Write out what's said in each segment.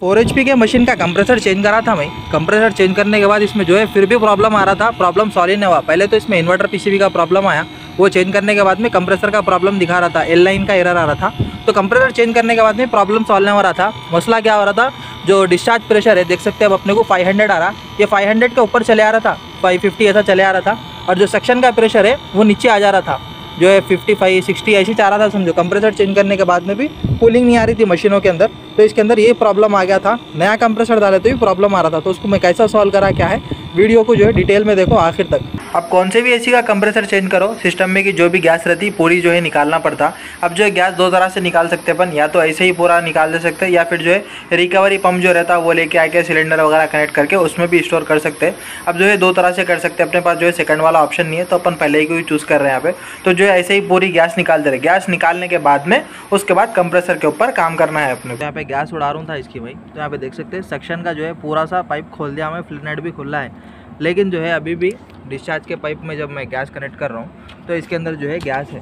4 HP के machine का compressor change करा था मैं। कंप्रेसर चेंज करने के बाद इसमें जो है फिर भी प्रॉब्लम आ रहा था। प्रॉब्लम सॉल्व ही नहीं हुआ। पहले तो इसमें इन्वर्टर पीसीबी का प्रॉब्लम आया, वो चेंज करने के बाद में कंप्रेसर का प्रॉब्लम दिखा रहा था, एल लाइन का एरर आ रहा था। तो कंप्रेसर चेंज करने के बाद में प्रॉब्लम सॉल्व नहीं हो रहा था। मसला क्या हो रहा था, जो डिस्चार्ज प्रेशर है देख सकते हैं अब अपने को 500 आ रहा, ये 500 के ऊपर चले आ रहा था, 550 ऐसा चले आ रहा था। और जो सेक्शन का प्रेशर है वो नीचे आ जा रहा था, जो है 55 60 ऐसी चाह रहा था समझो। कंप्रेसर चेंज करने के बाद में भी कूलिंग नहीं आ रही थी मशीनों के अंदर, तो इसके अंदर ये प्रॉब्लम आ गया था। नया कंप्रेसर डाले तो भी प्रॉब्लम आ रहा था। तो उसको मैं कैसा सॉल्व करा क्या है, वीडियो को जो है डिटेल में देखो आखिर तक। अब कौन से भी एसी का कंप्रेसर चेंज करो, सिस्टम में की जो भी गैस रहती पूरी जो है निकालना पड़ता। अब जो है गैस दो तरह से निकाल सकते हैं अपन, या तो ऐसे ही पूरा निकाल दे सकते हैं, या फिर जो है रिकवरी पंप जो रहता है वो लेके आके सिलेंडर वगैरह कनेक्ट करके उसमें भी स्टोर कर सकते हैं। अब जो है दो तरह से कर सकते हैं। अपने पास जो है सेकंड वाला ऑप्शन नहीं है, तो अपन पहले ही को ही चूज़ कर रहे हैं यहाँ पे। तो जो है ऐसे ही पूरी गैस निकाल दे रहे। गैस निकालने के बाद में उसके बाद कंप्रेसर के ऊपर काम करना है अपने। यहाँ पे गैस उड़ा रहा था इसकी भाई, तो यहाँ पे देख सकते हैं सेक्शन का जो है पूरा सा पाइप खोल दिया हमें, फ्लनेट भी खुला है। लेकिन जो है अभी भी डिस्चार्ज के पाइप में जब मैं गैस कनेक्ट कर रहा हूँ तो इसके अंदर जो है गैस है,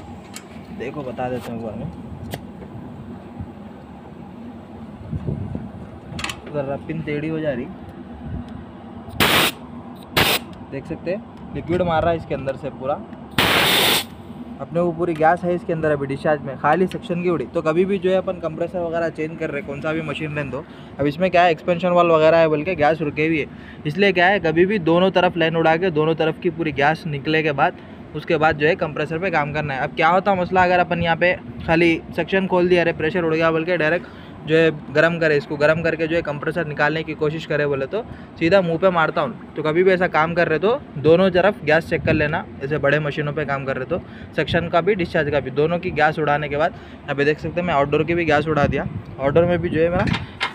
देखो बता देता हूँ एक बार में। जरा पिन टेढ़ी हो जा रही, देख सकते हैं लिक्विड मार रहा है इसके अंदर से पूरा। अपने को पूरी गैस है इसके अंदर अभी डिस्चार्ज में, खाली सेक्शन की उड़ी। तो कभी भी जो है अपन कंप्रेसर वगैरह चेंज कर रहे हैं, कौन सा भी मशीन लें, तो अब इसमें क्या है एक्सपेंशन वाल वगैरह है, बल्कि गैस रुके हुई है। इसलिए क्या है कभी भी दोनों तरफ लाइन उड़ा के दोनों तरफ की पूरी गैस निकले के बाद उसके बाद जो है कंप्रेसर पे काम करना है। अब क्या होता मसला, अगर अपन यहाँ पे खाली सेक्शन खोल दिया, अरे प्रेशर उड़ गया, बल्कि डायरेक्ट जो है गर्म करे, इसको गर्म करके जो है कंप्रेसर निकालने की कोशिश करे बोले तो सीधा मुंह पे मारता हूँ। तो कभी भी ऐसा काम कर रहे तो दोनों तरफ गैस चेक कर लेना। ऐसे बड़े मशीनों पे काम कर रहे तो सेक्शन का भी डिस्चार्ज का भी दोनों की गैस उड़ाने के बाद यहाँ पे देख सकते हैं मैं आउटडोर की भी गैस उड़ा दिया। आउटडोर में भी जो है मेरा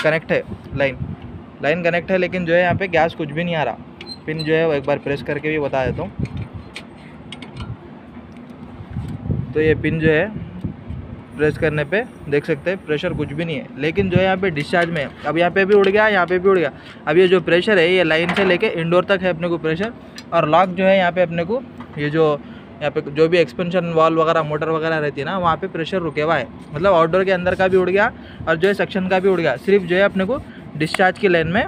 कनेक्ट है, लाइन कनेक्ट है, लेकिन जो है यहाँ पर गैस कुछ भी नहीं आ रहा। पिन जो है वो एक बार प्रेस करके भी बता देता हूँ। तो ये पिन जो है प्रेस करने पे देख सकते हैं प्रेशर कुछ भी नहीं है, लेकिन जो है यहाँ पे डिस्चार्ज में है। अब यहाँ पे भी उड़ गया, यहाँ पे भी उड़ गया। अब ये जो प्रेशर है ये लाइन से लेके इंडोर तक है अपने को प्रेशर। और लॉक जो है यहाँ पे अपने को ये जो यहाँ पे जो भी एक्सपेंशन वाल वगैरह मोटर वगैरह रहती है ना, वहाँ पे प्रेशर रुके हुआ है। मतलब आउटडोर के अंदर का भी उड़ गया और जो है सेक्शन का भी उड़ गया। सिर्फ जो है अपने को डिस्चार्ज की लाइन में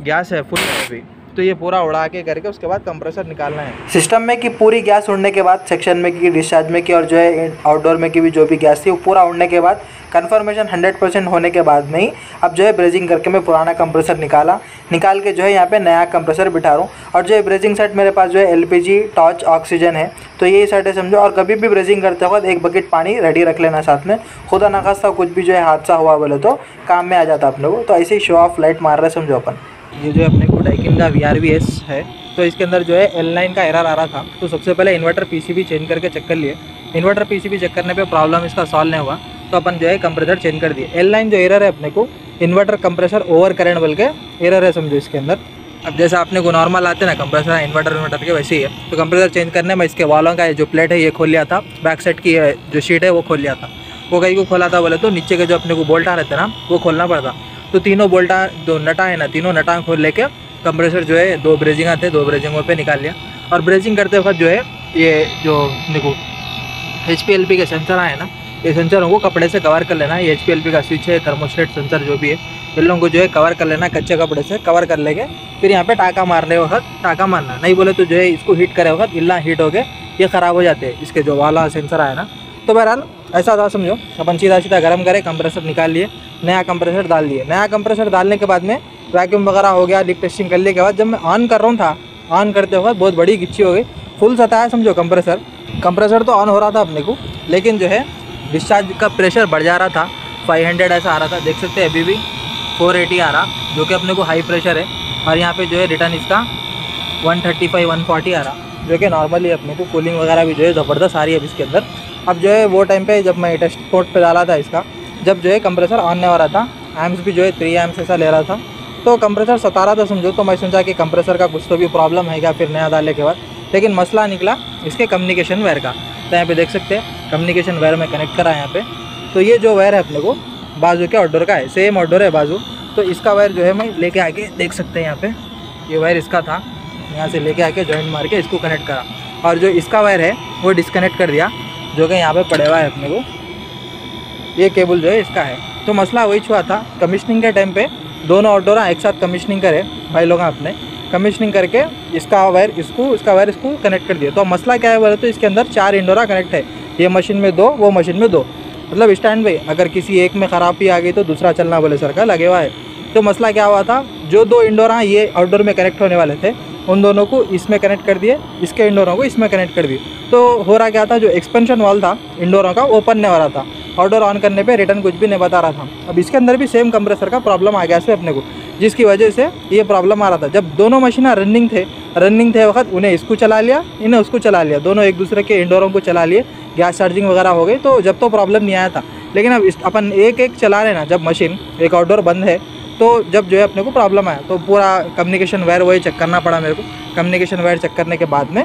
गैस है फुल है अभी। तो ये पूरा उड़ा के करके उसके बाद कंप्रेसर निकालना है। सिस्टम में की पूरी गैस उड़ने के बाद सेक्शन में की, डिस्चार्ज में की, और जो है आउटडोर में की भी जो भी गैस थी वो पूरा उड़ने के बाद कंफर्मेशन 100% होने के बाद में ही अब जो है ब्रेजिंग करके मैं पुराना कंप्रेसर निकाल के जो है यहाँ पे नया कंप्रेसर बिठा रहा हूँ। और जो है ब्रेजिंग सेट मेरे पास जो है LPG, टॉर्च, ऑक्सीजन है, तो यही सेट है समझो। और कभी भी ब्रेजिंग करते वक्त एक बकेट पानी रेडी रख लेना साथ में, खुदा न खास्ता कुछ भी जो है हादसा हुआ बोले तो काम में आ जाता अपने को। तो ऐसे ही शो ऑफ लाइट मार रहे समझो अपन। ये जो है अपने को डाइकिन का VRVS है, तो इसके अंदर जो है एल लाइन का एरर आ रहा था। तो सबसे पहले इन्वर्टर पीसीबी चेंज करके चेक कर लिए। इन्वर्टर पीसीबी चेक करने पे प्रॉब्लम इसका सॉल्व नहीं हुआ, तो अपन जो है कंप्रेसर चेंज कर दिए। एल लाइन जो एरर है अपने को इन्वर्टर कंप्रेसर ओवर करंट बोल के एरर है समझो इसके अंदर। अब जैसे आपने को नॉर्मल आते ना कंप्रेसर इन्वर्टर के, वैसे ही है। तो कंप्रेसर चेंज करने में इसके वालों का जो प्लेट है ये खोल लिया था, बैक साइड की जो शीट है वो खोल लिया था। वो कहीं को खोला था बोले तो नीचे के जो अपने को बोल्टा रहते ना वो खोलना पड़ता। तो तीनों बोल्टा जो नटा है ना, तीनों नटा खोल लेके कंप्रेसर जो है दो ब्रेजिंग आते, दो ब्रेजिंगों पे निकाल लिया। और ब्रेजिंग करते वक्त जो है ये जो देखो HPLP के सेंसर आए ना, ये सेंसरों को कपड़े से कवर कर लेना। ये HPLP का स्विच है, थर्मोस्टेट सेंसर जो भी है, इन लोगों को जो है कवर कर लेना, कच्चे कपड़े से कवर कर लेके फिर यहाँ पे टाका मारने वक्त टाका मारना। नहीं बोले तो जो है इसको हीट करे वक्त इल्ला हीट हो गए ये ख़राब हो जाते हैं, इसके जो वाला सेंसर आया ना। तो बहरहाल ऐसा था समझो। अपन सीधा गर्म करे, कंप्रेसर निकाल लिए, नया कंप्रेसर डाल दिए। नया कंप्रेसर डालने के बाद में वैक्यूम वगैरह हो गया, लीक टेस्टिंग करने के बाद जब मैं ऑन कर रहा था, ऑन करते वक्त बहुत बड़ी गिच्ची हो गई, फुल सताया समझो कंप्रेसर तो ऑन हो रहा था अपने को, लेकिन जो है डिस्चार्ज का प्रेशर बढ़ जा रहा था। 500 ऐसा आ रहा था, देख सकते हैं अभी भी 480 आ रहा, जो कि अपने को हाई प्रेशर है। और यहाँ पे जो है रिटर्न इसका 135 140 आ रहा, जो कि नॉर्मली अपने को कूलिंग वगैरह भी जो है ज़बरदस्त आ रही है इसके अंदर। अब जो है वो टाइम पे जब मैं टेस्ट पोर्ट पे डाला था इसका, जब जो है कंप्रेसर ऑन नहीं हो रहा था, एम्स भी जो है 3 एम्स ऐसा ले रहा था, तो कंप्रेसर सता रहा था समझो। तो मैं सोचा कि कंप्रेसर का कुछ तो भी प्रॉब्लम है क्या फिर नया डालने के बाद, लेकिन मसला निकला इसके कम्युनिकेशन वायर का। तो यहाँ पे देख सकते हैं कम्युनिकेशन वायर में कनेक्ट करा है यहाँ पे। तो ये जो वायर है अपने को बाजू के आउटडोर का है, सेम आउटडोर है बाजू। तो इसका वायर जो है मैं लेके आके देख सकते हैं यहाँ पे, ये वायर इसका था, यहाँ से लेके आके जॉइंट मार के इसको कनेक्ट करा। और जो इसका वायर है वो डिस्कनेक्ट कर दिया, जो कि यहाँ पे पड़े हुआ है अपने को। ये केबल जो है इसका है। तो मसला वही हुआ था कमीशनिंग के टाइम पे, दोनों आउटडोर एक साथ कमीशनिंग करे भाई लोग अपने, कमीशनिंग करके इसका वायर इसको कनेक्ट कर दिया। तो मसला क्या है बोले तो इसके अंदर 4 इंडोरा कनेक्ट है, ये मशीन में 2, वो मशीन में 2, मतलब स्टैंड पे अगर किसी एक में ख़राबी आ गई तो दूसरा चलना बोले सर का लगे हुआ है। तो मसला क्या हुआ था, जो 2 इंडोरा ये आउटडोर में कनेक्ट होने वाले थे उन दोनों को इसमें कनेक्ट कर दिए, इसके इंडोरों को इसमें कनेक्ट कर दिए। तो हो रहा क्या था, जो एक्सपेंशन वाल था इंडोरों का ओपन नहीं हो रहा था, आउटडोर ऑन करने पे रिटर्न कुछ भी नहीं बता रहा था। अब इसके अंदर भी सेम कंप्रेसर का प्रॉब्लम आ गया से अपने को, जिसकी वजह से ये प्रॉब्लम आ रहा था। जब दोनों मशीनें रनिंग थे वक्त उन्हें इसको चला लिया, इन्हें उसको चला लिया, दोनों एक दूसरे के इंडोरों को चला लिए, गैस चार्जिंग वगैरह हो गई, तो जब तो प्रॉब्लम नहीं आया था। लेकिन अब अपन एक चला रहे ना, जब मशीन एक आउटडोर बंद है तो जब जो है अपने को प्रॉब्लम आया, तो पूरा कम्युनिकेशन वायर वही चेक करना पड़ा मेरे को। कम्युनिकेशन वायर चेक करने के बाद में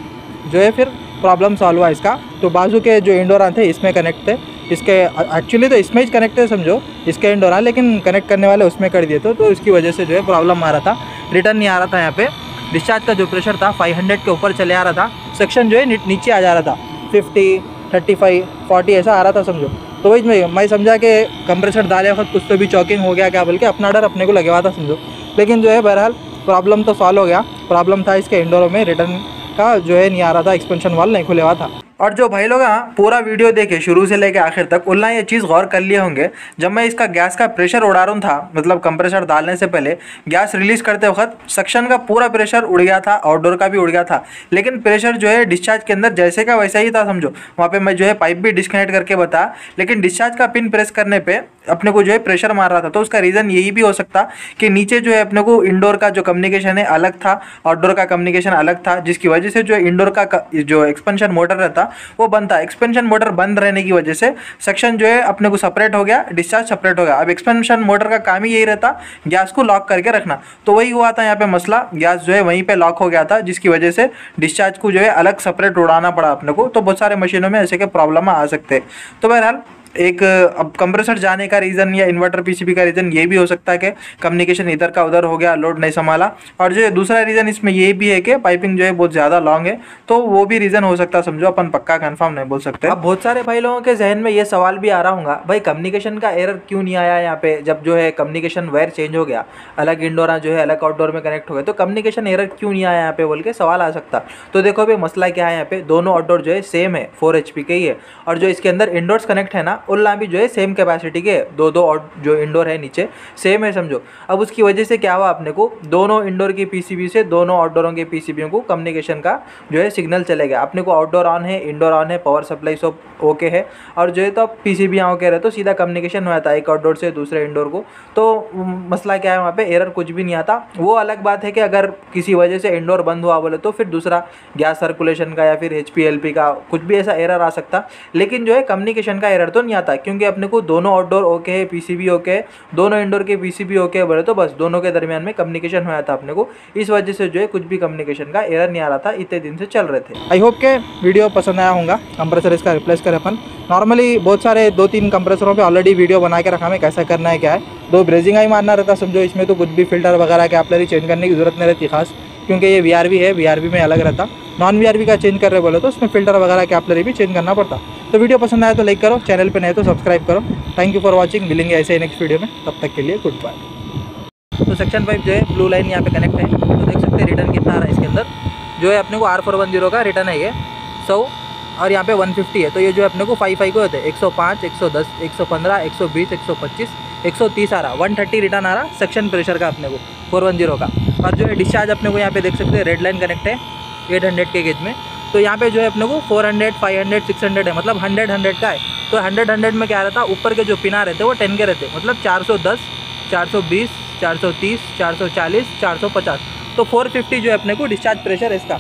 जो है फिर प्रॉब्लम सॉल्व हुआ इसका। तो बाजू के जो इंडोरा थे इसमें कनेक्ट थे, इसके एक्चुअली तो इसमें ही कनेक्ट है समझो, इसके इंडोरा, लेकिन कनेक्ट करने वाले उसमें कर दिए थे, तो इसकी वजह से जो है प्रॉब्लम आ रहा था, रिटर्न नहीं आ रहा था। यहाँ पे डिस्चार्ज का जो प्रेशर था 500 के ऊपर चले आ रहा था, सेक्शन जो है नीचे आ जा रहा था, 50, 35, 40 ऐसा आ रहा था समझो। तो वही मैं समझा कि कंप्रेसर डाले वक्त कुछ तो भी चॉकिंग हो गया क्या, बल्कि अपना डर अपने को लगे हुआ था समझो। लेकिन जो है बहरहाल प्रॉब्लम तो सॉल्व हो गया। प्रॉब्लम था इसके इंडोरों में रिटर्न का जो है नहीं आ रहा था, एक्सपेंशन वाल नहीं खुले हुआ था। और जो भाई लोग पूरा वीडियो देखे शुरू से लेकर आखिर तक, उन्हें ये चीज़ गौर कर लिए होंगे, जब मैं इसका गैस का प्रेशर उड़ा रहा था, मतलब कंप्रेसर डालने से पहले गैस रिलीज करते वक्त सक्शन का पूरा प्रेशर उड़ गया था, आउटडोर का भी उड़ गया था, लेकिन प्रेशर जो है डिस्चार्ज के अंदर जैसे का वैसा ही था समझो। वहाँ पे मैं जो है पाइप भी डिस्कनेक्ट करके बताया, लेकिन डिस्चार्ज का पिन प्रेस करने पे अपने को जो है प्रेशर मार रहा था। तो उसका रीज़न यही भी हो सकता कि नीचे जो है अपने को इंडोर का जो कम्युनिकेशन है अलग था, आउटडोर का कम्युनिकेशन अलग था, जिसकी वजह से जो इंडोर का जो एक्सपेंशन मोटर रहता वो बंद था। एक्सपेंशन मोटर बंद रहने की वजह से सेक्शन जो है अपने को सेपरेट हो गया, डिस्चार्ज सेपरेट हो गया। अब एक्सपेंशन मोटर का काम ही यही रहता, गैस को लॉक करके रखना। तो वही हुआ था यहाँ पे मसला, गैस जो है वहीं पे लॉक हो गया था, जिसकी वजह से डिस्चार्ज को जो है अलग सेपरेट उड़ाना पड़ा अपने को। तो बहुत सारे मशीनों में ऐसे के प्रॉब्लम आ सकते हैं। तो बहरहाल एक अब कंप्रेसर जाने का रीज़न या इन्वर्टर पीसीबी का रीज़न ये भी हो सकता है कि कम्युनिकेशन इधर का उधर हो गया, लोड नहीं संभाला। और जो दूसरा रीज़न इसमें ये भी है कि पाइपिंग जो है बहुत ज़्यादा लॉन्ग है, तो वो भी रीज़न हो सकता है समझो, अपन पक्का कंफर्म नहीं बोल सकते। अब बहुत सारे भाई लोगों के जहन में ये सवाल भी आ रहा होगा, भाई कम्युनिकेशन का एरर क्यों नहीं आया यहाँ पे, जब जो है कम्युनिकेशन वायर चेंज हो गया, अलग इंडोर जो है अलग आउटडोर में कनेक्ट हो गए, तो कम्युनिकेशन एरर क्यों नहीं आया यहाँ पे बोल के सवाल आ सकता। तो देखो भाई मसला क्या है, यहाँ पे दोनों आउटडोर जो है सेम है, 4 HP के ही है, और जो इसके अंदर इंडोर्स कनेक्ट है ना उनला भी जो है सेम कैपेसिटी के, दो जो इंडोर है नीचे सेम है समझो। अब उसकी वजह से क्या हुआ, अपने को दोनों इंडोर की पीसीबी से दोनों आउटडोरों के पीसीबीओं को कम्युनिकेशन का जो है सिग्नल चलेगा। अपने को आउटडोर ऑन है, इंडोर ऑन है, पावर सप्लाई सब ओके है, और जो है तो पीसीबी ओके रहे तो सीधा कम्युनिकेशन हो जाता है एक आउटडोर से दूसरे इंडोर को। तो मसला क्या है, वहाँ पे एरर कुछ भी नहीं आता। वो अलग बात है कि अगर किसी वजह से इंडोर बंद हुआ बोले तो फिर दूसरा गैस सर्कुलेशन का या फिर HPLP का कुछ भी ऐसा एरर आ सकता, लेकिन जो है कम्युनिकेशन का एरर तो नहीं आता, क्योंकि अपने को दोनों आउटडोर ओके है, पीसीबी ओके है, दोनों इंडोर के पीसीबी ओके है बोले तो बस दोनों के दरमियान में कम्युनिकेशन हो जाता अपने को। इस वजह से जो है कुछ भी कम्युनिकेशन का एरर नहीं आ रहा था, इतने दिन से चल रहे थे। आई होप के वीडियो पसंद आया होगा। कंप्रेसर इसका रिप्लेस करें अपन, नॉर्मली बहुत सारे 2-3 कंप्रेसरों पे ऑलरेडी वीडियो बना के रखा है कैसा करना है क्या है। 2 ब्रेजिंग ही मारना रहता समझो, इसमें तो कुछ भी फिल्टर वगैरह के आप चेंज करने की जरूरत नहीं रहती खास, क्योंकि ये VRV है, VRV में अलग रहता। नॉन VRV का चेंज कर रहे बोले तो उसमें फिल्टर वगैरह के आप भी चेंज करना पड़ता। तो वीडियो पसंद आया तो लाइक करो, चैनल पे नए तो सब्सक्राइब करो। थैंक यू फॉर वॉचिंग, मिलेंगे ऐसे ही नेक्स्ट वीडियो में, तब तक के लिए गुड बाय। तो सेक्शन पाइप जो है ब्लू लाइन यहाँ पे कनेक्ट है, तो देख सकते हैं रिटर्न कितना आ रहा है इसके अंदर। जो है अपने को R410 का रिटर्न है ये 100, और यहाँ पे 150 है, तो ये जो अपने को 5 को होते हैं 105, 110, 115, 120, 125, 130 आ रहा, 130 रिटर्न आ रहा सेक्शन प्रेशर का अपने को 410 का। और जो है डिस्चार्ज अपने को यहाँ पे देख सकते हैं रेड लाइन कनेक्ट है 800 के गेज में, तो यहाँ पे जो है अपने को 400, 500, 600 है, मतलब 100 का है। तो 100 में क्या रहता है, ऊपर के जो पिना रहते हैं वो 10 के रहते हैं, मतलब 410, 420, 430, 440, 450, तो 450 जो है अपने को डिस्चार्ज प्रेशर है इसका।